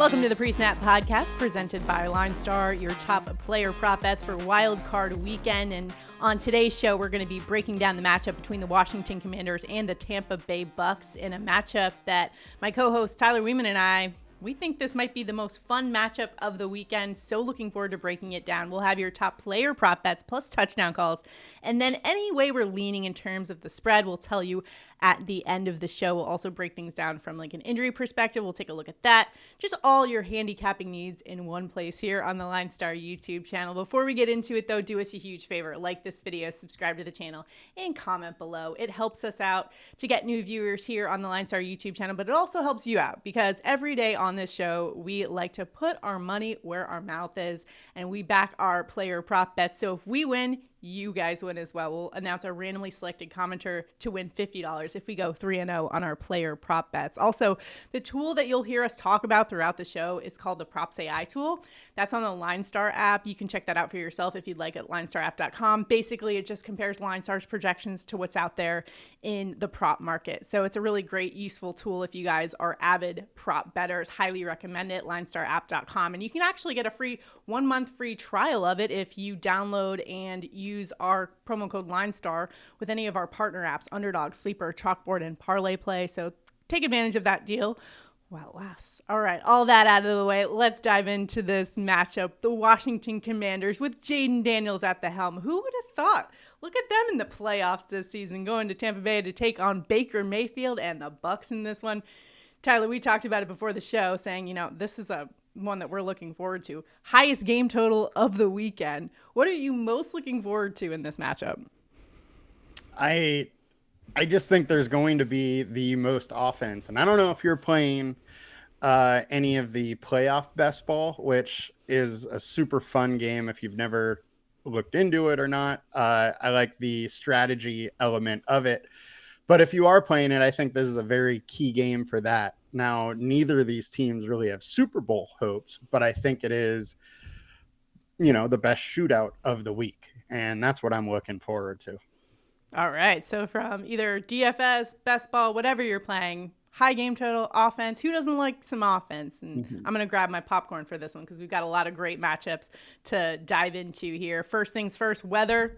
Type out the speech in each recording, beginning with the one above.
Welcome to the Pre-Snap Podcast, presented by LineStar, your top player prop bets for Wild Card Weekend. And on today's show, we're going to be breaking down the matchup between the Washington Commanders and the Tampa Bay Bucks in a matchup that my co-host Tyler Wiemann and we think this might be the most fun matchup of the weekend. So looking forward to breaking it down. We'll have your top player prop bets plus touchdown calls. And then any way we're leaning in terms of the spread, we'll tell you at the end of the show. We'll also break things down from like an injury perspective. We'll take a look at that. Just all your handicapping needs in one place here on the LineStar YouTube channel. Before we get into it though, do us a huge favor. Like this video, subscribe to the channel, and comment below. It helps us out to get new viewers here on the LineStar YouTube channel, but it also helps you out because every day on this show, we like to put our money where our mouth is and we back our player prop bets. So if we win, you guys win as well. We'll announce our randomly selected commenter to win $50 if we go 3-0 on our player prop bets. Also, the tool that you'll hear us talk about throughout the show is called the PropsAI tool. That's on the LineStar app. You can check that out for yourself if you'd like at linestarapp.com. Basically, it just compares LineStar's projections to what's out there in the prop market. So it's a really great, useful tool if you guys are avid prop bettors. Highly recommend it, linestarapp.com. And you can actually get a free 1-month free trial of it if you download and use our promo code LineStar with any of our partner apps, Underdog, Sleeper, CHALKBOARD, and ParlayPlay. So take advantage of that deal while it lasts. All right, all that out of the way, let's dive into this matchup. The Washington Commanders with Jayden Daniels at the helm. Who would have thought? Look at them in the playoffs this season, going to Tampa Bay to take on Baker Mayfield and the Bucks in this one. Tyler, we talked about it before the show, saying, this is one that we're looking forward to. Highest game total of the weekend. What are you most looking forward to in this matchup? I just think there's going to be the most offense. And I don't know if you're playing any of the playoff best ball, which is a super fun game if you've never looked into it or not. I like the strategy element of it. But if you are playing it, I think this is a very key game for that. Now, neither of these teams really have Super Bowl hopes, but I think it is, the best shootout of the week. And that's what I'm looking forward to. All right. So from either DFS, best ball, whatever you're playing, high game total, offense. Who doesn't like some offense? And I'm going to grab my popcorn for this one because we've got a lot of great matchups to dive into here. First things first, weather.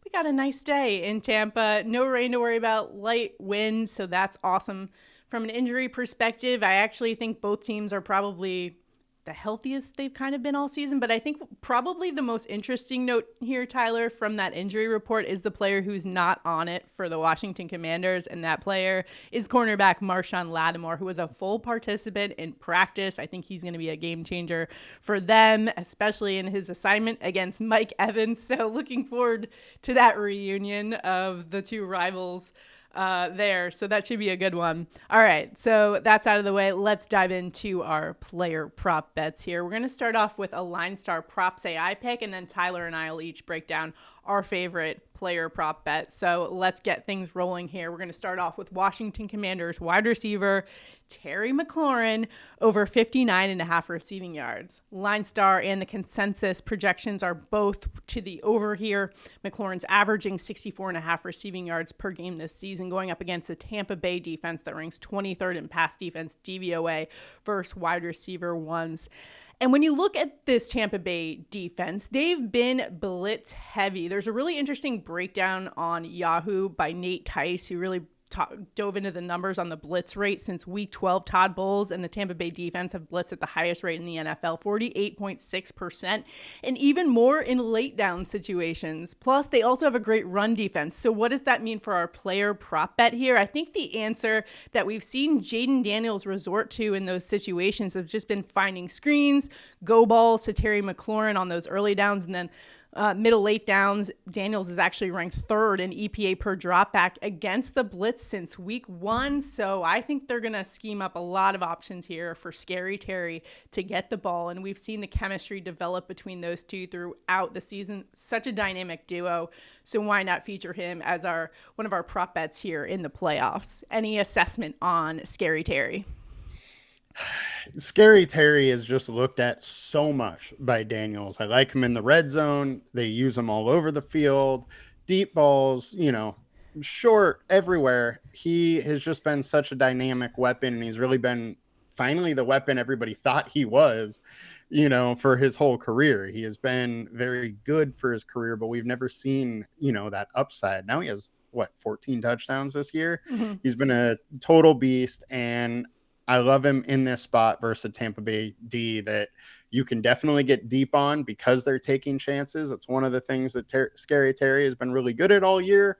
We got a nice day in Tampa. No rain to worry about, light winds, so that's awesome. From an injury perspective, I actually think both teams are probably the healthiest they've kind of been all season. But I think probably the most interesting note here, Tyler, from that injury report is the player who's not on it for the Washington Commanders. And that player is cornerback Marshon Lattimore, who was a full participant in practice. I think he's going to be a game changer for them, especially in his assignment against Mike Evans. So looking forward to that reunion of the two rivals there. So that should be a good one. All right. So that's out of the way. Let's dive into our player prop bets here. We're going to start off with a LineStar PropsAI pick, and then Tyler and I will each break down our favorite player prop bet. So let's get things rolling here. We're going to start off with Washington Commanders wide receiver Terry McLaurin over 59.5 receiving yards. LineStar and the consensus projections are both to the over here. McLaurin's averaging 64.5 receiving yards per game this season, going up against the Tampa Bay defense that ranks 23rd in pass defense DVOA versus wide receiver ones. And when you look at this Tampa Bay defense, they've been blitz heavy. There's a really interesting breakdown on Yahoo by Nate Tice, who really dove into the numbers on the blitz rate since week 12. Todd Bowles and the Tampa Bay defense have blitzed at the highest rate in the NFL, 48.6%, and even more in late down situations. Plus, they also have a great run defense. So what does that mean for our player prop bet here? I think the answer that we've seen Jayden Daniels resort to in those situations have just been finding screens, go balls to Terry McLaurin on those early downs, and then middle late downs. Daniels is actually ranked third in EPA per dropback against the blitz since week 1. So I think they're going to scheme up a lot of options here for Scary Terry to get the ball. And we've seen the chemistry develop between those two throughout the season. Such a dynamic duo. So why not feature him as one of our prop bets here in the playoffs? Any assessment on Scary Terry? Scary Terry is just looked at so much by Daniels. I like him in the red zone. They use him all over the field, deep balls, short everywhere. He has just been such a dynamic weapon, and he's really been finally the weapon everybody thought he was, for his whole career. He has been very good for his career, but we've never seen, that upside. Now he has 14 touchdowns this year. Mm-hmm. He's been a total beast, and I love him in this spot versus Tampa Bay D that you can definitely get deep on because they're taking chances. It's one of the things that Scary Terry has been really good at all year.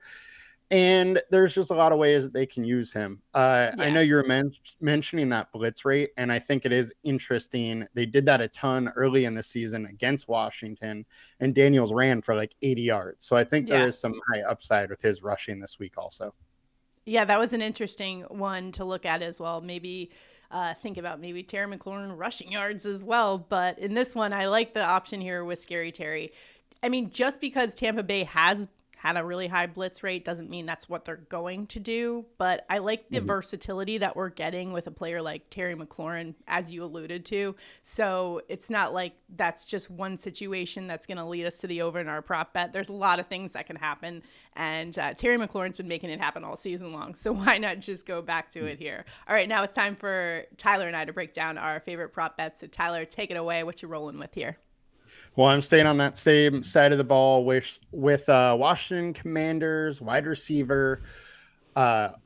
And there's just a lot of ways that they can use him. I know you were mentioning that blitz rate, and I think it is interesting. They did that a ton early in the season against Washington, and Daniels ran for like 80 yards. So I think there is some high upside with his rushing this week also. Yeah, that was an interesting one to look at as well. Maybe think about maybe Terry McLaurin rushing yards as well. But in this one, I like the option here with Scary Terry. I mean, just because Tampa Bay has had a really high blitz rate doesn't mean that's what they're going to do. But I like the versatility that we're getting with a player like Terry McLaurin, as you alluded to. So it's not like that's just one situation that's going to lead us to the over in our prop bet. There's a lot of things that can happen. And Terry McLaurin's been making it happen all season long. So why not just go back to it here? All right, now it's time for Tyler and I to break down our favorite prop bets. So Tyler, take it away. What you rolling with here? Well, I'm staying on that same side of the ball with Washington Commanders wide receiver Olamide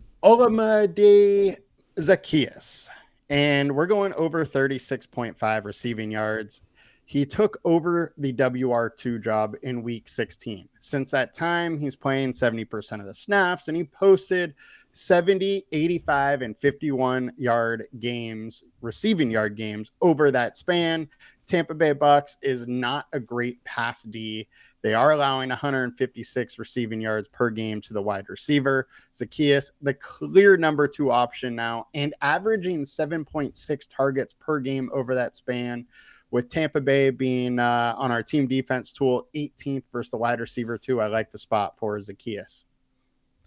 Zaccheaus. And we're going over 36.5 receiving yards. He took over the WR2 job in week 16. Since that time, he's playing 70% of the snaps, and he posted 70, 85, and 51 yard games, receiving yard games over that span. Tampa Bay Bucks is not a great pass D. They are allowing 156 receiving yards per game to the wide receiver. Zaccheaus, the clear number 2 option now, and averaging 7.6 targets per game over that span, with Tampa Bay being on our team defense tool 18th versus the wide receiver 2. I like the spot for Zaccheaus.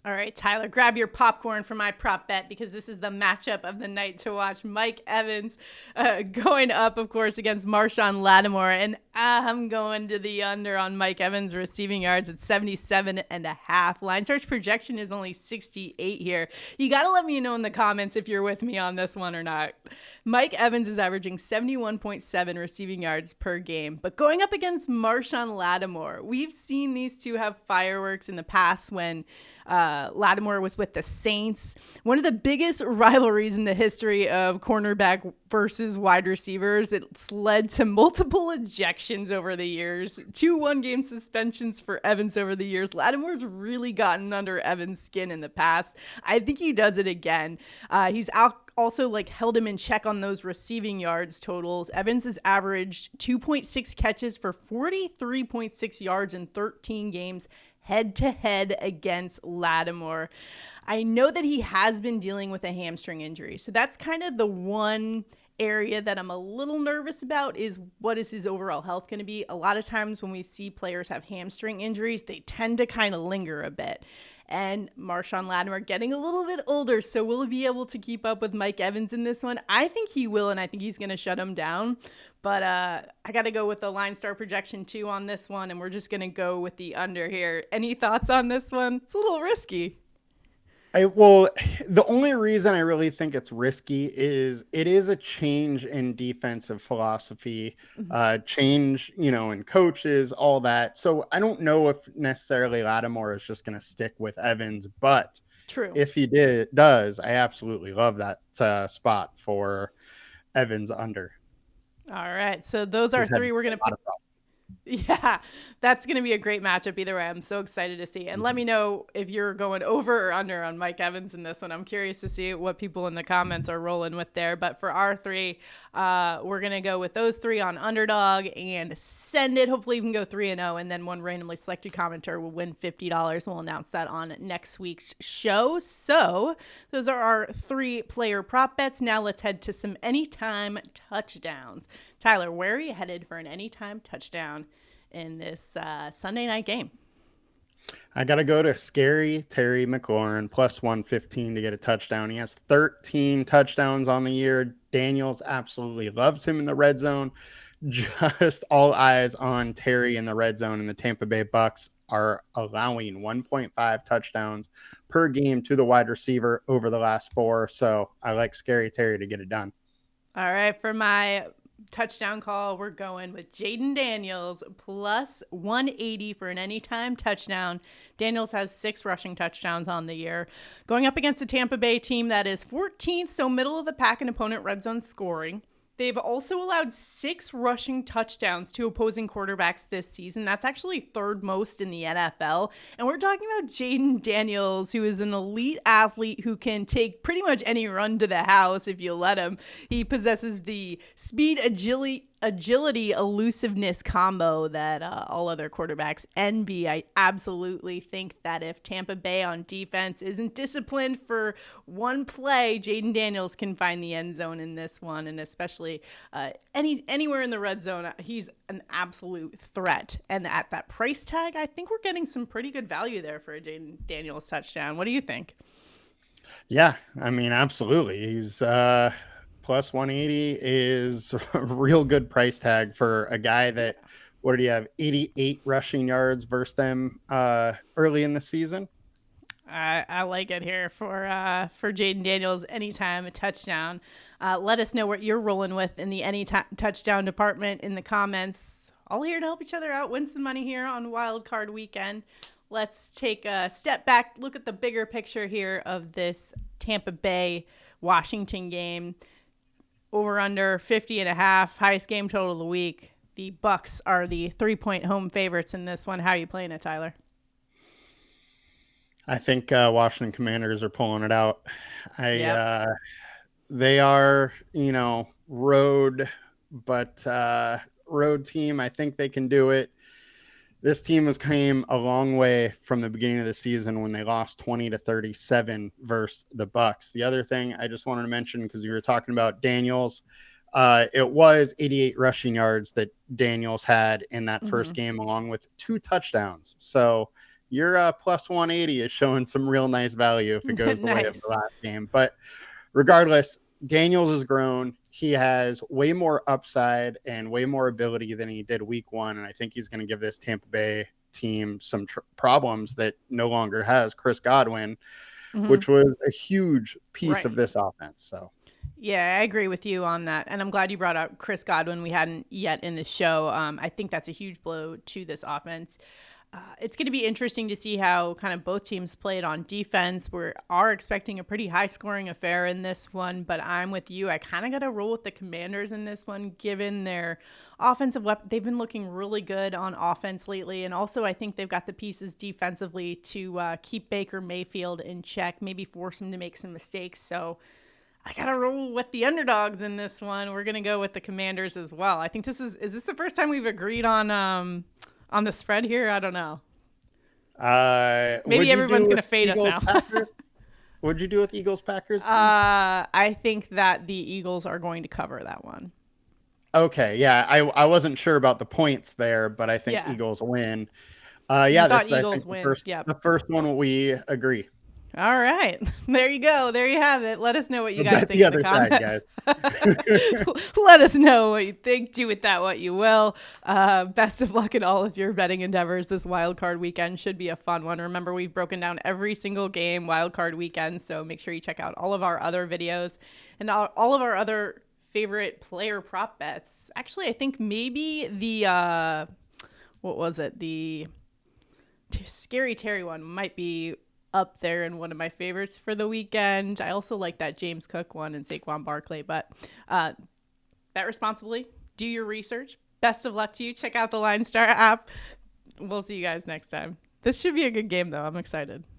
All right, Tyler, grab your popcorn for my prop bet because this is the matchup of the night to watch. Mike Evans going up, of course, against Marshawn Lattimore. And I'm going to the under on Mike Evans receiving yards at 77.5. LineStar's projection is only 68 here. You got to let me know in the comments if you're with me on this one or not. Mike Evans is averaging 71.7 receiving yards per game. But going up against Marshawn Lattimore, we've seen these two have fireworks in the past when Lattimore was with the Saints. One of the biggest rivalries in the history of cornerback versus wide receivers. It's led to multiple ejections over the years, 2 one-game suspensions for Evans over the years. Lattimore's really gotten under Evans' skin in the past. I think he does it again. He's also held him in check on those receiving yards totals. Evans has averaged 2.6 catches for 43.6 yards in 13 games head-to-head against Lattimore. I know that he has been dealing with a hamstring injury, so that's kind of the one area that I'm a little nervous about is what is his overall health going to be. A lot of times when we see players have hamstring injuries, they tend to kind of linger a bit. And Marshawn Lattimore getting a little bit older, so will he be able to keep up with Mike Evans in this one? I think he will, and I think he's going to shut him down. But I got to go with the LineStar projection 2 on this one, and we're just going to go with the under here. Any thoughts on this one? It's a little risky. The only reason I really think it's risky is it is a change in defensive philosophy, change, in coaches, all that. So I don't know if necessarily Lattimore is just going to stick with Evans, but true. If he does, I absolutely love that spot for Evans under. All right. So those are 3 we're going to pick. Yeah, that's going to be a great matchup either way. I'm so excited to see. And let me know if you're going over or under on Mike Evans in this one. I'm curious to see what people in the comments are rolling with there. But for our 3, we're going to go with those 3 on Underdog and send it. Hopefully we can go 3-0, and then one randomly selected commenter will win $50. We'll announce that on next week's show. So those are our 3 player prop bets. Now let's head to some anytime touchdowns. Tyler, where are you headed for an anytime touchdown in this Sunday night game? I got to go to Scary Terry McLaurin, plus 115 to get a touchdown. He has 13 touchdowns on the year. Daniels absolutely loves him in the red zone. Just all eyes on Terry in the red zone, and the Tampa Bay Bucks are allowing 1.5 touchdowns per game to the wide receiver over the last 4. So I like Scary Terry to get it done. All right, for my touchdown call, we're going with Jayden Daniels plus 180 for an anytime touchdown. Daniels has 6 rushing touchdowns on the year. Going up against the Tampa Bay team that is 14th, so middle of the pack in opponent red zone scoring. They've also allowed 6 rushing touchdowns to opposing quarterbacks this season. That's actually 3rd most in the NFL. And we're talking about Jayden Daniels, who is an elite athlete who can take pretty much any run to the house if you let him. He possesses the speed, agility, elusiveness combo that all other quarterbacks envy. I absolutely think that if Tampa Bay on defense isn't disciplined for one play, Jayden Daniels can find the end zone in this one, and especially anywhere in the red zone, he's an absolute threat. And at that price tag, I think we're getting some pretty good value there for a Jayden Daniels touchdown. What do you think? Yeah, I mean, absolutely. He's plus 180 is a real good price tag for a guy that, what did he have, 88 rushing yards versus them early in the season. I like it here for Jayden Daniels anytime a touchdown. Let us know what you're rolling with in the touchdown department in the comments. All here to help each other out, win some money here on Wild Card Weekend. Let's take a step back, look at the bigger picture here of this Tampa Bay Washington game. Over under 50.5, highest game total of the week. The Bucs are the 3-point home favorites in this one. How are you playing it, Tyler? I think Washington Commanders are pulling it out. They are, road, but road team. I think they can do it. This team has came a long way from the beginning of the season when they lost 20-37 versus the Bucs. The other thing I just wanted to mention, because you were talking about Daniels, it was 88 rushing yards that Daniels had in that first game, along with 2 touchdowns. So your plus 180 is showing some real nice value if it goes the way of the last game. But regardless, Daniels has grown. He has way more upside and way more ability than he did week 1. And I think he's going to give this Tampa Bay team some problems that no longer has Chris Godwin, which was a huge piece of this offense. So, yeah, I agree with you on that. And I'm glad you brought up Chris Godwin. We hadn't yet in the show. I think that's a huge blow to this offense. It's going to be interesting to see how kind of both teams played on defense. We are expecting a pretty high-scoring affair in this one, but I'm with you. I kind of got to roll with the Commanders in this one, given their offensive weapon. They've been looking really good on offense lately, and also I think they've got the pieces defensively to keep Baker Mayfield in check, maybe force him to make some mistakes. So I got to roll with the underdogs in this one. We're going to go with the Commanders as well. I think is this the first time we've agreed on the spread here? I don't know. Maybe everyone's going to fade us now. What'd you do with Eagles Packers? I think that the Eagles are going to cover that one. Okay, yeah. I wasn't sure about the points there, but I think Eagles win. Eagles win. The first one we agree. All right. There you go. There you have it. Let us know what you guys think in the comments. Let us know what you think. Do with that what you will. Best of luck in all of your betting endeavors. This wild card weekend should be a fun one. Remember, we've broken down every single game wild card weekend, so make sure you check out all of our other videos and all of our other favorite player prop bets. Actually, I think maybe the what was it? The Scary Terry one might be up there in one of my favorites for the weekend. I also like that James Cook one and Saquon Barkley, but bet responsibly. Do your research. Best of luck to you. Check out the LineStar app. We'll see you guys next time. This should be a good game, though. I'm excited.